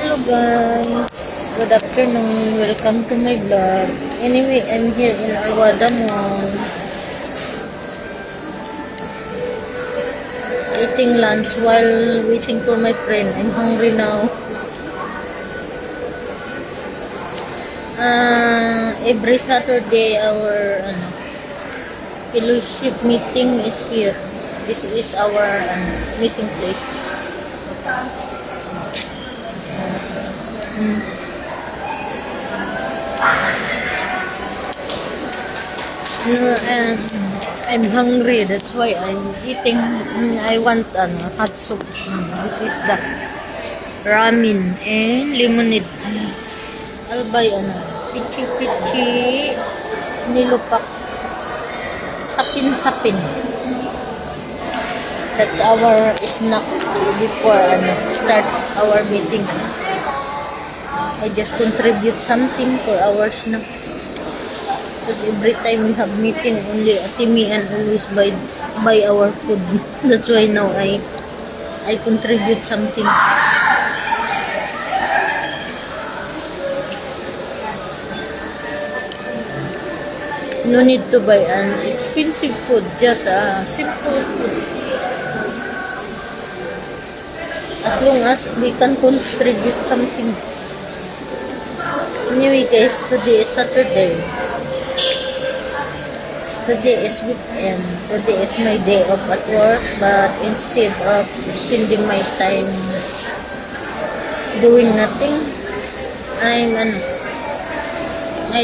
Hello guys, good afternoon, welcome to my vlog. Anyway, I'm here in Arwada Mall eating lunch while waiting for my friend. I'm hungry now. Every Saturday our fellowship meeting is here. This is our meeting place. And I'm hungry, that's why I'm eating. I want hot soup. This is the ramen and lemonade. I'll buy pichi nilupak, sapin. That's our snack before start our meeting. I just contribute something for our snack. Because every time we have meeting, only Atimi and always buy our food. That's why now I contribute something. No need to buy an expensive food, just simple food. As long as we can contribute something. Anyway guys, today is Saturday. Today is weekend. Today is my day off at work, but instead of spending my time doing nothing, I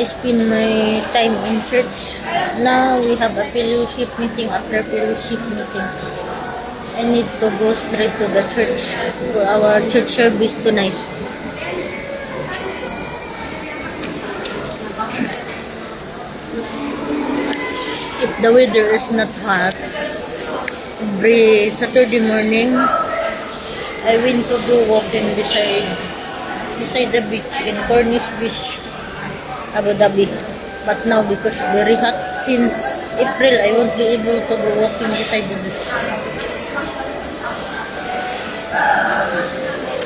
spend my time in church. Now we have a fellowship meeting. After fellowship meeting, I need to go straight to the church for our church service tonight. If the weather is not hot, every Saturday morning, I went to go walking beside the beach in Cornish Beach, Abu Dhabi. But now because very hot, since April, I won't be able to go walking beside the beach.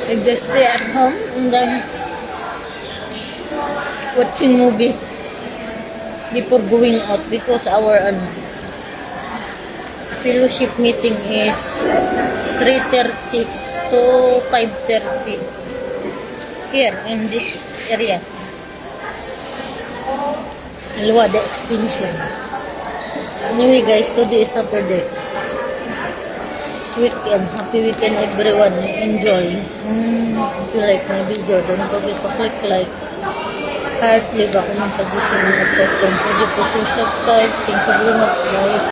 I just stay at home and then watching movie before going out, because our fellowship meeting is 3:30 to 5:30 here in this area, Alwada Extension. Anyway guys, today is Saturday. It's weekend. Happy weekend everyone. Enjoy. If you like my video, don't forget to click like, heart, leave a comment, suggestion, and a question. Pwede po subscribe. Thank you very much. Bye.